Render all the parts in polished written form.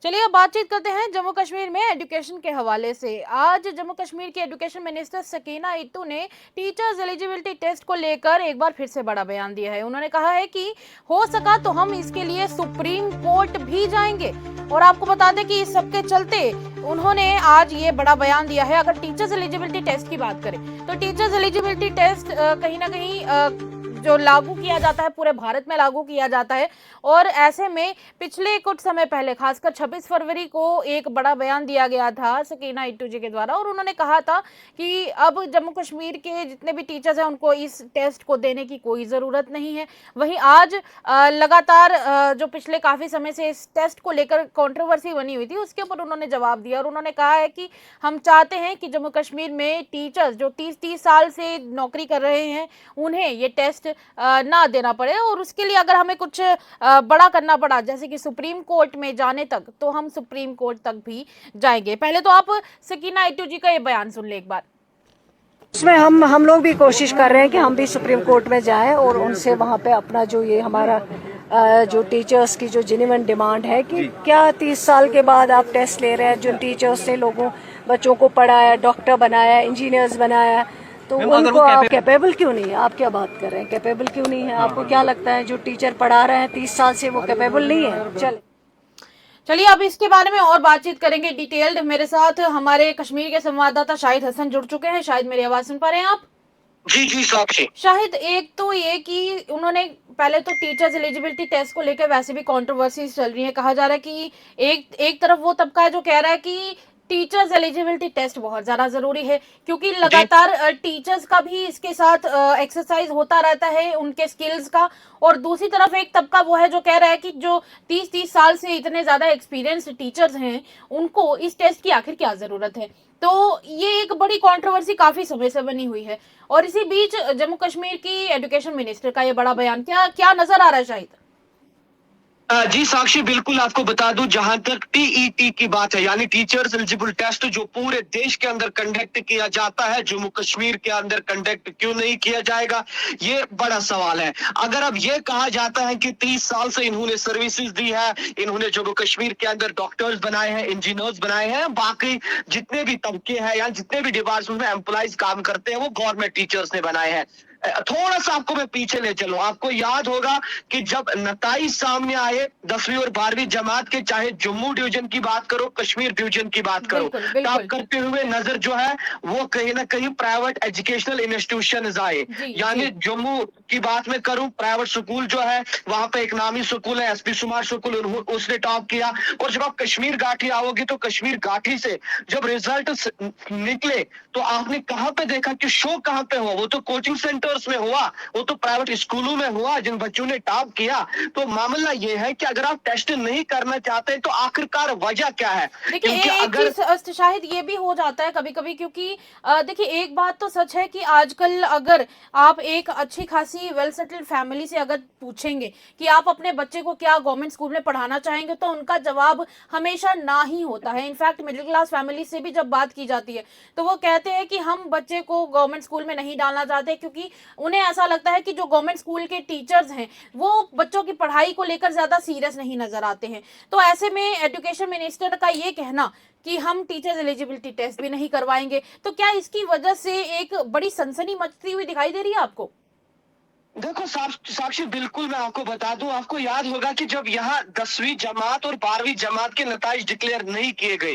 चलिए अब बातचीत करते हैं जम्मू कश्मीर में एजुकेशन के हवाले से। आज जम्मू कश्मीर की एजुकेशन मिनिस्टर सकीना इत्तू ने टीचर्स एलिजिबिलिटी टेस्ट को लेकर एक बार फिर से बड़ा बयान दिया है। उन्होंने कहा है कि हो सका तो हम इसके लिए सुप्रीम कोर्ट भी जाएंगे। और आपको बता दें कि इस सबके चलते उन्होंने आज ये बड़ा बयान दिया है। अगर टीचर्स एलिजिबिलिटी टेस्ट की बात करें तो टीचर्स एलिजिबिलिटी टेस्ट कहीं ना कहीं जो लागू किया जाता है पूरे भारत में लागू किया जाता है। और ऐसे में पिछले कुछ समय पहले खासकर 26 फरवरी को एक बड़ा बयान दिया गया था सकीना इत्तू जी के द्वारा, और उन्होंने कहा था कि अब जम्मू कश्मीर के जितने भी टीचर्स हैं उनको इस टेस्ट को देने की कोई ज़रूरत नहीं है। वहीं आज लगातार जो पिछले काफ़ी समय से इस टेस्ट को लेकर कंट्रोवर्सी बनी हुई थी उसके ऊपर उन्होंने जवाब दिया और उन्होंने कहा है कि हम चाहते हैं कि जम्मू कश्मीर में टीचर्स जो 30-30 साल से नौकरी कर रहे हैं उन्हें ये टेस्ट ना देना पड़े। और उसके लिए अगर हमें कुछ बड़ा करना पड़ा जैसे कि सुप्रीम कोर्ट में जाने तक, तो हम सुप्रीम कोर्ट तक भी जाएंगे। पहले तो आप सकीना इत्तू जी का ये बयान सुन ले एक बार। उसमें हम लोग भी कोशिश कर रहे हैं कि हम भी सुप्रीम कोर्ट में जाएं और उनसे वहां पे अपना जो ये हमारा जो टीचर्स की जो जेन्युइन डिमांड है कि क्या 30 साल के बाद आप टेस्ट ले रहे हैं, जो टीचर्स ने बच्चों को पढ़ाया, डॉक्टर बनाया, इंजीनियर्स बनाया, तो उनको आप कैपेबल क्यों नहीं है? आप क्या बात कर रहे हैं, कैपेबल क्यों नहीं है? आपको क्या लगता है जो टीचर पढ़ा रहे हैं 30 साल से वो कैपेबल नहीं है? चलिए अब इसके बारे में और बातचीत करेंगे डिटेल्ड। मेरे साथ हमारे कश्मीर के संवाददाता शाहिद हसन जुड़ चुके हैं। शाहिद, मेरी आवाज सुन पा रहे हैं आप? जी जी साक्षी। शाहिद, एक तो ये कि उन्होंने पहले तो टीचर्स एलिजिबिलिटी टेस्ट को लेकर वैसे भी कंट्रोवर्सी चल रही है। कहा जा रहा है कि एक तरफ वो तबका है जो कह रहा है कि टीचर्स एलिजिबिलिटी टेस्ट बहुत ज्यादा जरूरी है क्योंकि लगातार टीचर्स का भी इसके साथ एक्सरसाइज होता रहता है उनके स्किल्स का। और दूसरी तरफ एक तबका वो है जो कह रहा है कि जो 30-30 साल से इतने ज्यादा एक्सपीरियंस्ड टीचर्स हैं उनको इस टेस्ट की आखिर क्या जरूरत है। तो ये एक बड़ी कंट्रोवर्सी काफी समय से बनी हुई है। और इसी बीच जम्मू कश्मीर की एजुकेशन मिनिस्टर का ये बड़ा बयान, क्या क्या नजर आ रहा है शाहिद? जी साक्षी, बिल्कुल आपको बता दूं, जहां तक टीईटी की बात है यानी टीचर्स एलिजिबल टेस्ट जो पूरे देश के अंदर कंडक्ट किया जाता है, जम्मू कश्मीर के अंदर कंडक्ट क्यों नहीं किया जाएगा, ये बड़ा सवाल है। अगर अब ये कहा जाता है कि 30 साल से इन्होंने सर्विसेज दी है, इन्होंने जम्मू कश्मीर के अंदर डॉक्टर्स बनाए हैं, इंजीनियर्स बनाए हैं, बाकी जितने भी तबके हैं या जितने भी डिपार्टमेंट में एम्प्लॉइज काम करते हैं वो गवर्नमेंट टीचर्स ने बनाए हैं। थोड़ा सा आपको मैं पीछे ले चलूं, आपको याद होगा कि जब नताइज सामने आए 10वीं और 12वीं जमात के, चाहे जम्मू डिवीजन की बात करो, कश्मीर डिवीजन की बात करो, टॉप करते हुए नजर जो है वो कहीं ना कहीं प्राइवेट एजुकेशनल इंस्टीट्यूशन आए। यानी जम्मू की बात में करूं, प्राइवेट स्कूल जो है वहां पे एक नामी स्कूल है एसपी सुमार स्कूल, उसने टॉप किया। और जब आप कश्मीर घाटी आओगे तो कश्मीर घाटी से जब रिजल्ट निकले तो आपने कहां पे देखा कि शो कहां पे हुआ? वो तो कोचिंग सेंटर में हुआ, वो तो प्राइवेट स्कूलों में हुआ जिन बच्चों ने टॉप किया। तो मामला ये है कि अगर आप टेस्ट नहीं करना चाहते तो आखिरकार वजह क्या है? देखिए एक चीज शायद ये भी हो जाता है कभी कभी क्योंकि देखिए एक बात तो सच है कि आजकल अगर आप एक अच्छी खासी वेल सेटल्ड फैमिली से अगर पूछेंगे कि आप अपने बच्चे को क्या गवर्नमेंट स्कूल में पढ़ाना चाहेंगे तो उनका जवाब हमेशा ना ही होता है। इनफैक्ट मिडिल क्लास फैमिली से भी जब बात की जाती है तो वो कहते हैं कि हम बच्चे को गवर्नमेंट स्कूल में नहीं डालना चाहते क्योंकि उन्हें ऐसा लगता है कि जो गवर्नमेंट स्कूल के टीचर्स हैं वो बच्चों की पढ़ाई को लेकर ज्यादा सीरियस नहीं नजर आते हैं। तो ऐसे में एजुकेशन मिनिस्टर का ये कहना कि हम टीचर्स एलिजिबिलिटी टेस्ट भी नहीं करवाएंगे, तो क्या इसकी वजह से एक बड़ी सनसनी मचती हुई दिखाई दे रही है आपको? देखो साक्षी, बिल्कुल मैं आपको बता दूं, आपको याद होगा कि जब यहाँ 10वीं जमात और 12वीं जमात के नताइज डिक्लेयर नहीं किए गए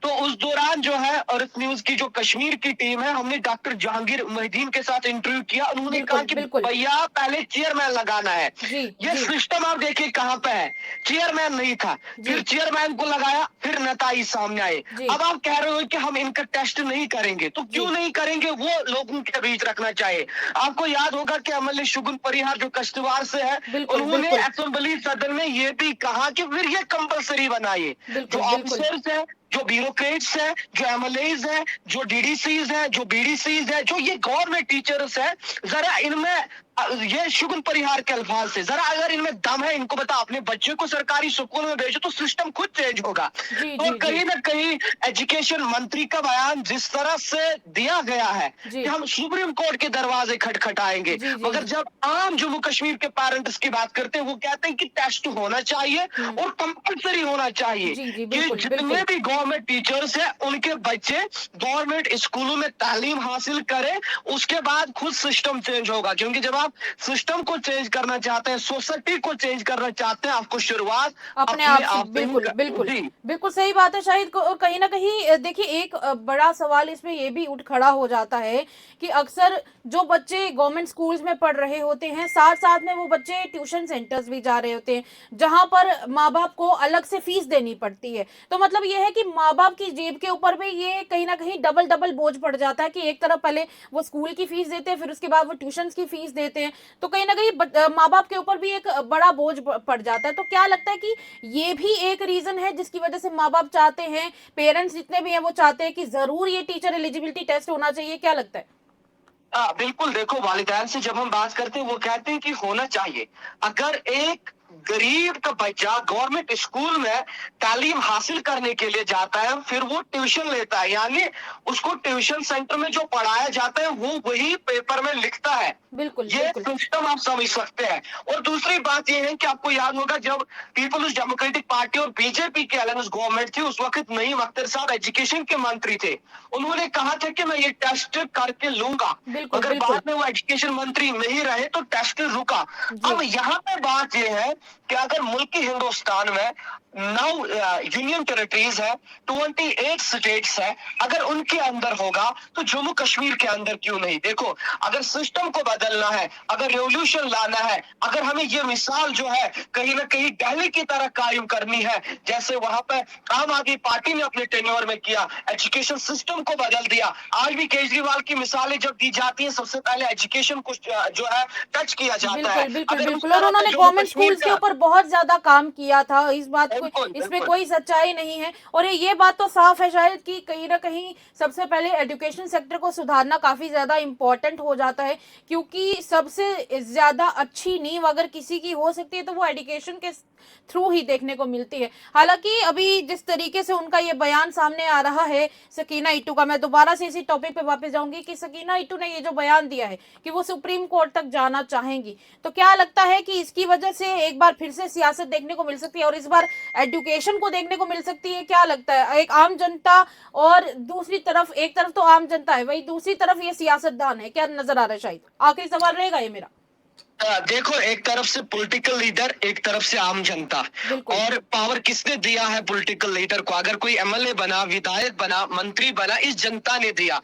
तो उस दौरान जो है अर्थ न्यूज की जो कश्मीर की टीम है, हमने डॉक्टर जहांगीर मोहिदीन के साथ इंटरव्यू किया। उन्होंने कहा कि भैया पहले चेयरमैन लगाना है। ये सिस्टम आप देखिए कहाँ पे है, चेयरमैन नहीं था, फिर चेयरमैन को लगाया, फिर नताइज सामने आए। अब आप कह रहे हो कि हम इनका टेस्ट नहीं करेंगे, तो क्यों नहीं करेंगे? वो लोगों के बीच रखना चाहिए। आपको याद होगा कि अमल शुगुन परिहार जो कश्तवाड़ से है, उन्होंने असेंबली सदन में ये भी कहा कि फिर ये कंपलसरी बनाइए। जो ऑफिसर्स है, जो ब्यूरोक्रेट्स है, जो एमएलएज है, जो डीडीसीज है, जो बीडीसीज है, जो ये गवर्नमेंट टीचर्स है, जरा इनमें ये शुगन परिहार के अल्फाज से, जरा अगर इनमें दम है, इनको बता अपने बच्चे को सरकारी स्कूल में भेजो तो सिस्टम खुद चेंज होगा। जी तो जी जी कहीं ना कहीं एजुकेशन मंत्री का बयान जिस तरह से दिया गया है जी कि हम सुप्रीम कोर्ट के दरवाजे खटखटाएंगे, जी जी मगर जब आम जम्मू कश्मीर के पेरेंट्स की बात करते हैं, वो कहते हैं कि टेस्ट होना चाहिए हम्म और कंपलसरी होना चाहिए जी जी कि बिल्कुल जितने बिल्कुल भी गवर्नमेंट टीचर्स हैं उनके बच्चे गवर्नमेंट स्कूलों में तालीम हासिल करें, उसके बाद खुद सिस्टम चेंज होगा। क्योंकि जब आप सिस्टम को चेंज करना चाहते हैं, सोसाइटी को चेंज करना चाहते हैं, आपको शुरुआत अपने अपने आप से आप से ही बिल्कुल बिल्कुल जी बिल्कुल सही बात है शाहिद को। और कहीं ना कहीं देखिए एक बड़ा सवाल इसमें ये भी उठ खड़ा हो जाता है कि अक्सर जो बच्चे गवर्नमेंट स्कूल्स में पढ़ रहे होते हैं, साथ साथ में वो बच्चे ट्यूशन सेंटर्स भी जा रहे होते हैं, जहां पर माँ बाप को अलग से फीस देनी पड़ती है। तो मतलब ये है कि माँ बाप की जेब के ऊपर भी ये कहीं ना कहीं डबल डबल बोझ पड़ जाता है कि एक तरफ पहले वो स्कूल की फीस देते हैं, फिर उसके बाद वो ट्यूशन की फीस देते हैं। तो कहीं ना कहीं माँ बाप के ऊपर भी एक बड़ा बोझ पड़ जाता है। तो क्या लगता है कि ये भी एक रीजन है जिसकी वजह से माँ बाप चाहते हैं, पेरेंट्स जितने भी हैं वो चाहते हैं कि जरूर ये टीचर एलिजिबिलिटी टेस्ट होना चाहिए? क्या लगता है? बिल्कुल। देखो, वालिदैन से जब हम बात करते हैं वो कहते हैं कि होना चाहिए। अगर एक गरीब का बच्चा गवर्नमेंट स्कूल में तालीम हासिल करने के लिए जाता है, फिर वो ट्यूशन लेता है, यानी उसको ट्यूशन सेंटर में जो पढ़ाया जाता है वो वही पेपर में लिखता है। बिल्कुल ये बिल्कुल सिस्टम आप समझ सकते हैं। और दूसरी बात यह है कि आपको याद होगा जब पीपल्स डेमोक्रेटिक पार्टी और बीजेपी की अलायंस गवर्नमेंट थी, उस वक्त नईम अख्तर साहब एजुकेशन के मंत्री थे। उन्होंने कहा था कि मैं ये टेस्ट करके लूंगा, बिल्कुल मगर बिल्कुल बाद में वो एजुकेशन मंत्री नहीं रहे तो टेस्ट रुका। जी अब यहाँ पे बात यह है कि अगर मुल्क हिंदुस्तान में 9 यूनियन टेरिटरीज है, 28 स्टेट्स है, अगर उनके अंदर होगा तो जम्मू कश्मीर के अंदर क्यों नहीं? देखो, अगर सिस्टम को बदलना है, अगर रेवोल्यूशन लाना है, अगर हमें ये मिसाल जो है कहीं ना कहीं दिल्ली की तरह कायम करनी है, जैसे वहां पे आम आदमी पार्टी ने अपने टेन्योर में किया, एजुकेशन सिस्टम को बदल दिया। आज भी केजरीवाल की मिसालें जब दी जाती है, सबसे पहले एजुकेशन को जो है टच किया जाता है। बिल्कुल बिल्कुल अगर उस बिल्कुल। और तरह उन्होंने से जम्मू गवर्नमेंट कश्मीर स्कूल्स के का ऊपर बहुत ज्यादा काम किया था, इस बात को, बिल्कुल इसमें बिल्कुल कोई सच्चाई नहीं है। और ये बात तो साफ है शायद कि कहीं ना कहीं सबसे पहले एजुकेशन सेक्टर को सुधारना काफी ज्यादा इंपॉर्टेंट हो जाता है, क्योंकि सबसे ज्यादा अच्छी नींव अगर किसी की हो सकती है तो वो एजुकेशन के थ्रू ही देखने को मिलती है। हालांकि अभी जिस तरीके से उनका ये बयान सामने आ रहा है सकीना इट्टू का, मैं दोबारा से इसी टॉपिक पे वापस जाऊंगी कि सकीना इट्टू ने ये जो बयान दिया है कि वो सुप्रीम कोर्ट तक जाना चाहेंगी, तो क्या लगता है कि इसकी वजह से एक बार फिर से सियासत देखने को मिल सकती है और इस बार एजुकेशन को देखने को मिल सकती है? क्या लगता है, एक आम जनता और दूसरी तरफ, एक तरफ तो आम जनता है, वही दूसरी तरफ ये सियासतदान है, क्या नजर आ रहा है? शायद आखिरी सवाल रहेगा ये मेरा। देखो, एक तरफ से पॉलिटिकल लीडर, एक तरफ से आम जनता। बिल्कुल और पावर किसने दिया है पॉलिटिकल लीडर को? अगर कोई एमएलए बना, विधायक बना, मंत्री बना, इस जनता ने दिया।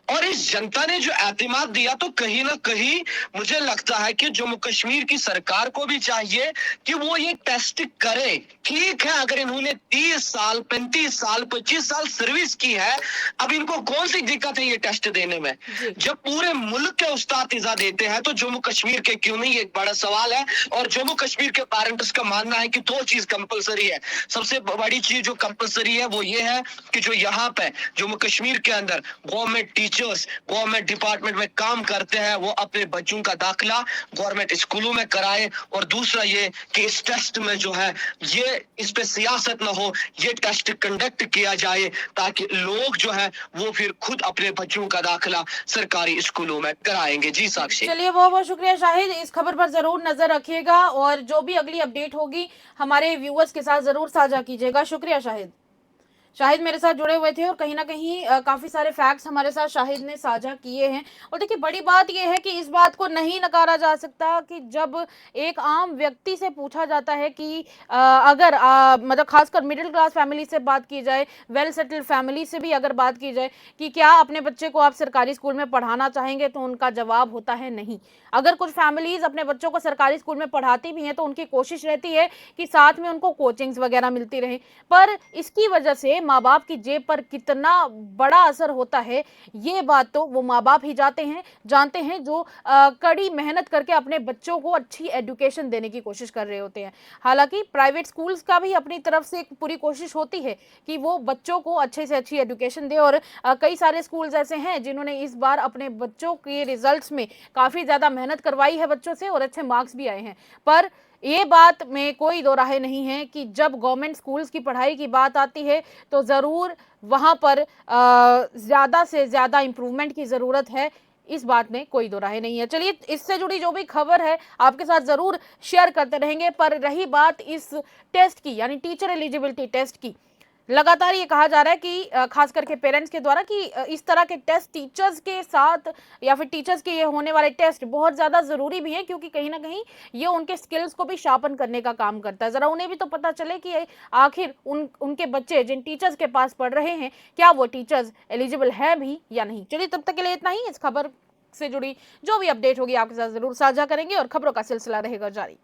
और इस जनता ने जो एतमाद दिया, तो कहीं ना कहीं मुझे लगता है कि जम्मू कश्मीर की सरकार को भी चाहिए कि वो ये टेस्ट करे। ठीक है, अगर इन्होंने 30 साल, 35 साल, 25 साल सर्विस की है, अब इनको कौन सी दिक्कत है ये टेस्ट देने में? जी जब पूरे मुल्क के उस्ताद देते हैं तो जम्मू कश्मीर के क्यों नहीं? ये एक बड़ा सवाल है। और जम्मू कश्मीर के पेरेंट्स का मानना है कि 2 चीज कंपलसरी है। सबसे बड़ी चीज जो कंपलसरी है वो ये है कि जो यहाँ पे जम्मू कश्मीर के अंदर गवर्नमेंट टीचर्स गवर्नमेंट डिपार्टमेंट में काम करते हैं, वो अपने बच्चों का दाखिला गवर्नमेंट स्कूलों में कराए। और दूसरा ये कि इस टेस्ट में जो है ये इस पे सियासत ना हो, ये टेस्ट कंडक्ट किया जाए ताकि लोग जो है वो फिर खुद अपने बच्चों का दाखिला सरकारी स्कूलों में कराएंगे। जी साक्षी। चलिए, बहुत बहुत शुक्रिया शाहिद, इस खबर पर जरूर नजर रखिएगा और जो भी अगली अपडेट होगी हमारे व्यूअर्स के साथ जरूर साझा कीजिएगा। शुक्रिया शाहिद। शाहिद मेरे साथ जुड़े हुए थे और कहीं ना कहीं काफी सारे फैक्ट्स हमारे साथ शाहिद ने साझा किए हैं। और देखिए, बड़ी बात यह है कि इस बात को नहीं नकारा जा सकता कि जब एक आम व्यक्ति से पूछा जाता है कि अगर मतलब खासकर मिडिल क्लास फैमिली से बात की जाए, वेल सेटल्ड फैमिली से भी अगर बात की जाए कि क्या अपने बच्चे को आप सरकारी स्कूल में पढ़ाना चाहेंगे, तो उनका जवाब होता है नहीं। अगर कुछ फैमिलीज अपने बच्चों को सरकारी स्कूल में पढ़ाती भी हैं तो उनकी कोशिश रहती है कि साथ में उनको कोचिंग्स वगैरह मिलती रहे, पर इसकी वजह से माँ बाप की जेब पर कितना बड़ा असर होता है, ये बात तो वो माँ बाप ही जानते हैं जो कड़ी मेहनत करके अपने बच्चों को अच्छी एजुकेशन देने की कोशिश कर रहे होते हैं। हालांकि प्राइवेट स्कूल्स का भी अपनी तरफ से एक पूरी कोशिश होती है कि वो बच्चों को अच्छे से अच्छी एजुकेशन दे, और कई सारे स्कूल्स ऐसे हैं जिन्होंने इस बार अपने बच्चों के रिजल्ट्स में काफी ज्यादा मेहनत करवाई है बच्चों से, और अच्छे मार्क्स भी आए हैं। पर ये बात में कोई दो राहे नहीं है कि जब गवर्नमेंट स्कूल्स की पढ़ाई की बात आती है तो जरूर वहां पर ज्यादा से ज्यादा इंप्रूवमेंट की जरूरत है, इस बात में कोई दो राहे नहीं है। चलिए, इससे जुड़ी जो भी खबर है आपके साथ जरूर शेयर करते रहेंगे। पर रही बात इस टेस्ट की, यानी टीचर एलिजिबिलिटी टेस्ट की, लगातार ये कहा जा रहा है कि खास करके पेरेंट्स के द्वारा कि इस तरह के टेस्ट टीचर्स के साथ, या फिर टीचर्स के ये होने वाले टेस्ट बहुत ज्यादा जरूरी भी है, क्योंकि कहीं ना कहीं ये उनके स्किल्स को भी शार्पन करने का काम करता है। जरा उन्हें भी तो पता चले कि आखिर उनके बच्चे जिन टीचर्स के पास पढ़ रहे हैं, क्या वो टीचर्स एलिजिबल है भी या नहीं। चलिए, तब तक के लिए इतना ही। इस खबर से जुड़ी जो भी अपडेट होगी आपके साथ जरूर साझा करेंगे और खबरों का सिलसिला रहेगा जारी।